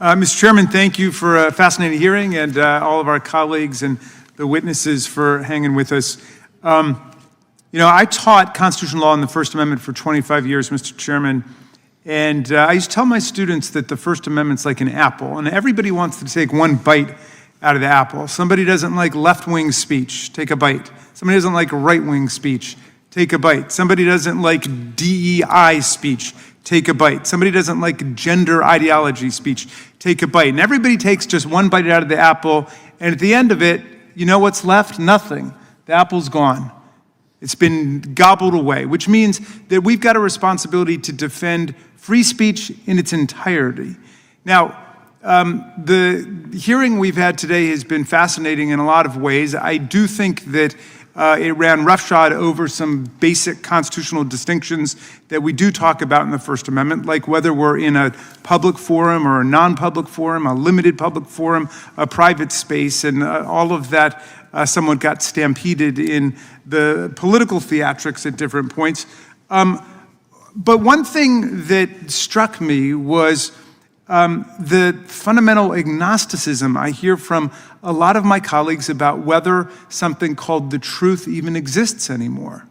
Mr. Chairman, thank you for a fascinating hearing, and all of our colleagues and the witnesses for hanging with us. I taught constitutional law and the First Amendment for 25 years, Mr. Chairman, and I used to tell my students that the First Amendment's like an apple, and everybody wants to take one bite out of the apple. Somebody doesn't like left-wing speech, take a bite. Somebody doesn't like right-wing speech, take a bite. Somebody doesn't like DEI speech, take a bite. Somebody doesn't like gender ideology speech, take a bite. And everybody takes just one bite out of the apple, and at the end of it, you know what's left? Nothing. The apple's gone. It's been gobbled away, which means that we've got a responsibility to defend free speech in its entirety. Now, the hearing we've had today has been fascinating in a lot of ways. I do think that it ran roughshod over some basic constitutional distinctions that we do talk about in the First Amendment, like whether we're in a public forum or a non-public forum, a limited public forum, a private space, and all of that somewhat got stampeded in the political theatrics at different points. But one thing that struck me was the fundamental agnosticism I hear from a lot of my colleagues about whether something called the truth even exists anymore.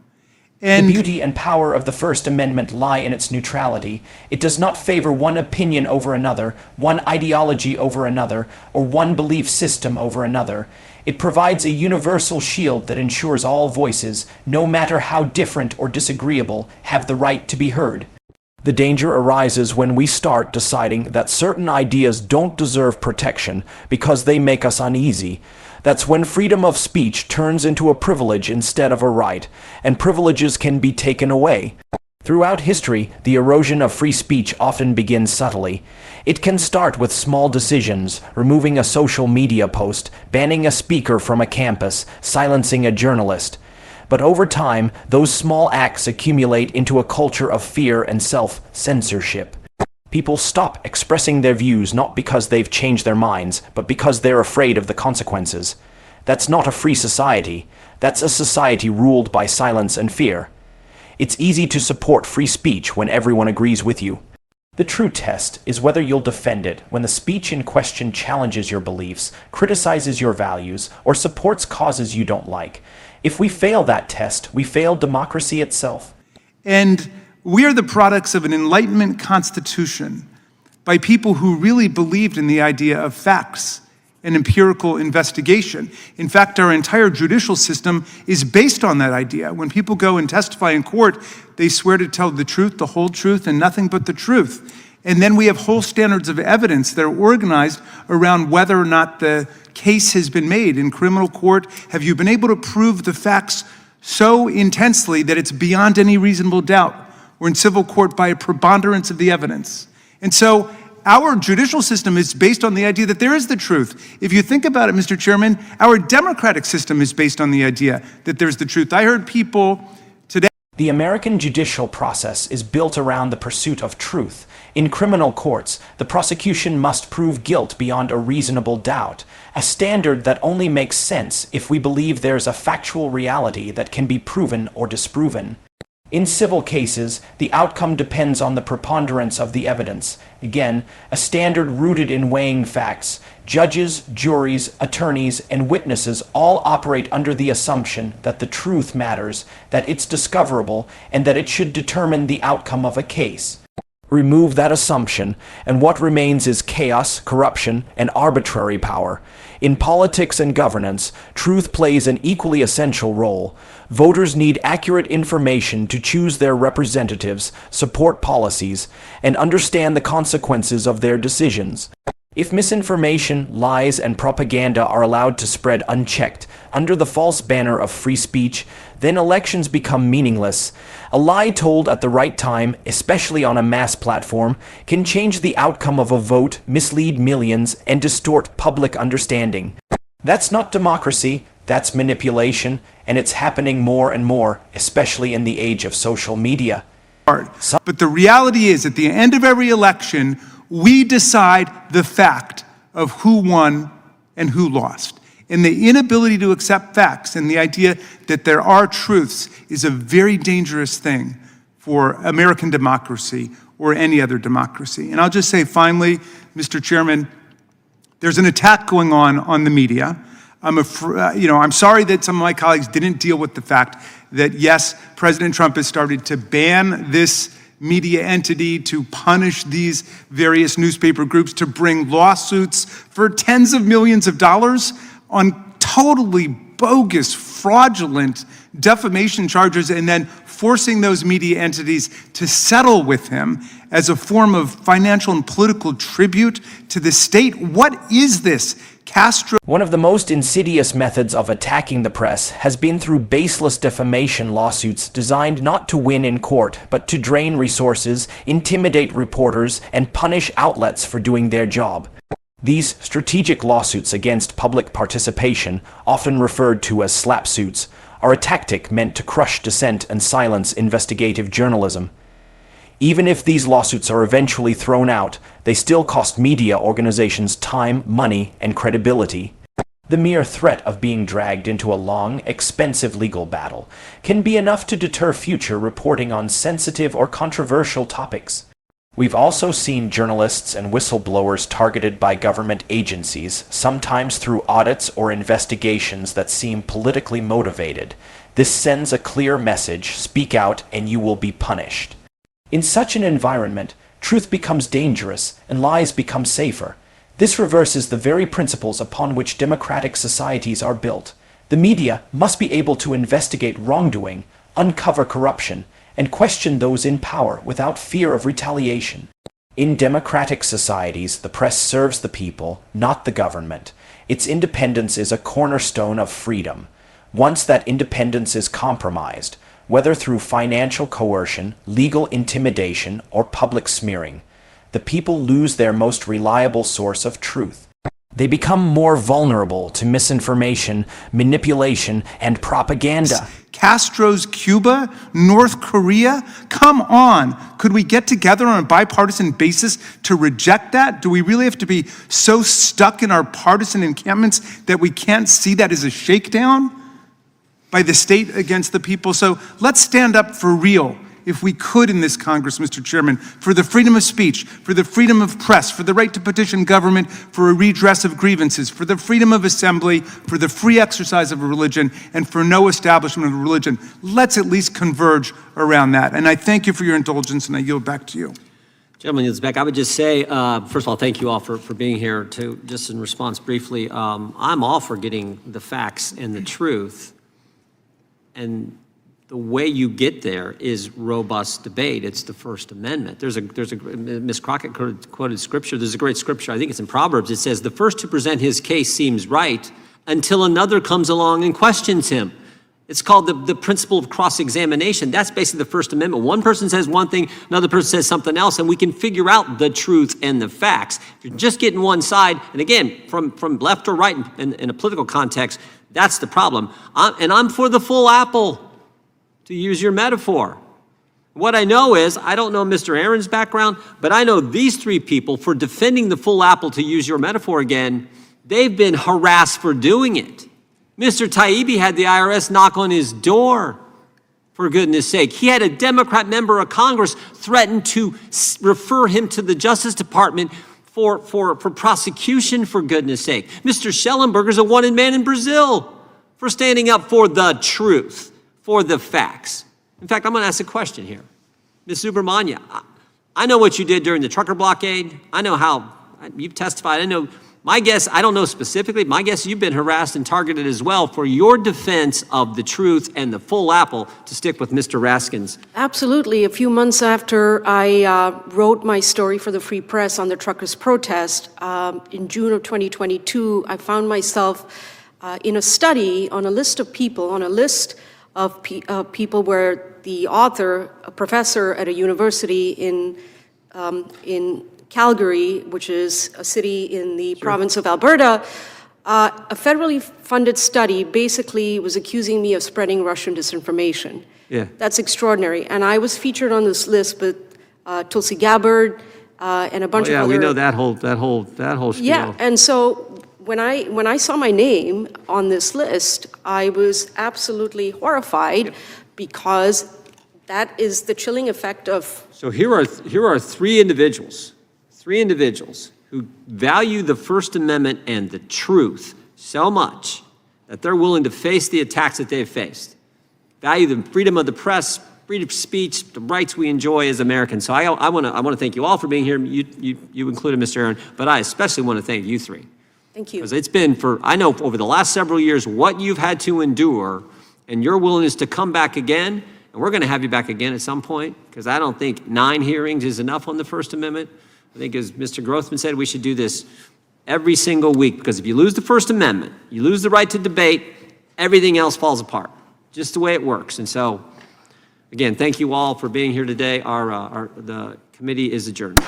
And the beauty and power of the First Amendment lie in its neutrality. It does not favor one opinion over another, one ideology over another, or one belief system over another. It provides a universal shield that ensures all voices, no matter how different or disagreeable, have the right to be heard. The danger arises when we start deciding that certain ideas don't deserve protection because they make us uneasy. That's when freedom of speech turns into a privilege instead of a right, and privileges can be taken away. Throughout history, the erosion of free speech often begins subtly. It can start with small decisions, removing a social media post, banning a speaker from a campus, silencing a journalist. But over time, those small acts accumulate into a culture of fear and self-censorship. People stop expressing their views not because they've changed their minds, but because they're afraid of the consequences. That's not a free society. That's a society ruled by silence and fear. It's easy to support free speech when everyone agrees with you. The true test is whether you'll defend it when the speech in question challenges your beliefs, criticizes your values, or supports causes you don't like. If we fail that test, we fail democracy itself. And we are the products of an Enlightenment constitution by people who really believed in the idea of facts and empirical investigation. In fact, our entire judicial system is based on that idea. When people go and testify in court, they swear to tell the truth, the whole truth, and nothing but the truth. And then we have whole standards of evidence that are organized around whether or not the case has been made. In criminal court, have you been able to prove the facts so intensely that it's beyond any reasonable doubt? Or in civil court, by a preponderance of the evidence. And so our judicial system is based on the idea that there is the truth. If you think about it, Mr. Chairman, our democratic system is based on the idea that there's the truth. I heard people today. The American judicial process is built around the pursuit of truth. In criminal courts, the prosecution must prove guilt beyond a reasonable doubt, a standard that only makes sense if we believe there's a factual reality that can be proven or disproven. In civil cases, the outcome depends on the preponderance of the evidence. Again, a standard rooted in weighing facts. Judges, juries, attorneys, and witnesses all operate under the assumption that the truth matters, that it's discoverable, and that it should determine the outcome of a case. Remove that assumption, and what remains is chaos, corruption, and arbitrary power. In politics and governance, truth plays an equally essential role. Voters need accurate information to choose their representatives, support policies, and understand the consequences of their decisions. If misinformation, lies, and propaganda are allowed to spread unchecked under the false banner of free speech, then elections become meaningless. A lie told at the right time, especially on a mass platform, can change the outcome of a vote, mislead millions, and distort public understanding. That's not democracy, that's manipulation, and it's happening more and more, especially in the age of social media. But the reality is, at the end of every election, we decide the fact of who won and who lost. And the inability to accept facts and the idea that there are truths is a very dangerous thing for American democracy or any other democracy. And I'll just say finally Mr. Chairman, there's an attack going on the media. I'm sorry that some of my colleagues didn't deal with the fact that, yes, President Trump has started to ban this media entity, to punish these various newspaper groups, to bring lawsuits for tens of millions of dollars on totally bogus, fraudulent defamation charges, and then forcing those media entities to settle with him as a form of financial and political tribute to the state. What is this? Castro. One of the most insidious methods of attacking the press has been through baseless defamation lawsuits designed not to win in court, but to drain resources, intimidate reporters, and punish outlets for doing their job. These strategic lawsuits against public participation, often referred to as slap suits, are a tactic meant to crush dissent and silence investigative journalism. Even if these lawsuits are eventually thrown out, they still cost media organizations time, money, and credibility. The mere threat of being dragged into a long, expensive legal battle can be enough to deter future reporting on sensitive or controversial topics. We've also seen journalists and whistleblowers targeted by government agencies, sometimes through audits or investigations that seem politically motivated. This sends a clear message: speak out and you will be punished. In such an environment, truth becomes dangerous and lies become safer. This reverses the very principles upon which democratic societies are built. The media must be able to investigate wrongdoing, uncover corruption, and question those in power without fear of retaliation. In democratic societies, the press serves the people, not the government. Its independence is a cornerstone of freedom. Once that independence is compromised, whether through financial coercion, legal intimidation, or public smearing, the people lose their most reliable source of truth. They become more vulnerable to misinformation, manipulation, and propaganda. Castro's Cuba, North Korea? Come on. Could we get together on a bipartisan basis to reject that? Do we really have to be so stuck in our partisan encampments that we can't see that as a shakedown by the state against the people? So let's stand up for real, if we could, in this Congress, Mr. Chairman, for the freedom of speech, for the freedom of press, for the right to petition government for a redress of grievances, for the freedom of assembly, for the free exercise of a religion, and for no establishment of a religion. Let's at least converge around that. And I thank you for your indulgence, and I yield back to you. Gentleman yields back. I would just say, first of all, thank you all for being here. Just in response briefly, I'm all for getting the facts and the truth. And the way you get there is robust debate. It's the First Amendment. There's a Ms. Crockett quoted scripture. There's a great scripture, I think it's in Proverbs. It says, the first to present his case seems right until another comes along and questions him. It's called the principle of cross-examination. That's basically the First Amendment. One person says one thing, another person says something else, and we can figure out the truth and the facts. If you're just getting one side, and again, from left or right in a political context, that's the problem. I'm for the full apple, to use your metaphor. What I know is, I don't know Mr. Aaron's background, but I know these three people, for defending the full apple, to use your metaphor again, they've been harassed for doing it. Mr. Taibbi had the IRS knock on his door, for goodness sake. He had a Democrat member of Congress threaten to refer him to the Justice Department for prosecution, for goodness sake. Mr. Schellenberger's a wanted man in Brazil for standing up for the truth, for the facts. In fact, I'm going to ask a question here. Ms. Subramanya, I know what you did during the trucker blockade. I know how you've testified. I know, my guess, I don't know specifically, my guess you've been harassed and targeted as well for your defense of the truth and the full apple, to stick with Mr. Raskin's. Absolutely. A few months after I wrote my story for the Free Press on the truckers' protest, in June of 2022, I found myself in a study on a list of people, of people where the author, a professor at a university in Calgary, which is a city in the province of Alberta, a federally funded study basically was accusing me of spreading Russian disinformation. Yeah. That's extraordinary. And I was featured on this list with Tulsi Gabbard and a bunch of other... Yeah, we know that whole spiel. Yeah, and so when I saw my name on this list, I was absolutely horrified, because that is the chilling effect of... So here are three individuals who value the First Amendment and the truth so much that they're willing to face the attacks that they've faced, value the freedom of the press, freedom of speech, the rights we enjoy as Americans. So I want to thank you all for being here. You included, Mr. Aaron, but I especially want to thank you three. Thank you. Because it's been I know over the last several years, what you've had to endure and your willingness to come back again, and we're going to have you back again at some point, because I don't think 9 hearings is enough on the First Amendment. I think, as Mr. Grothman said, we should do this every single week, because if you lose the First Amendment, you lose the right to debate, everything else falls apart, just the way it works. And so, again, thank you all for being here today. The committee is adjourned.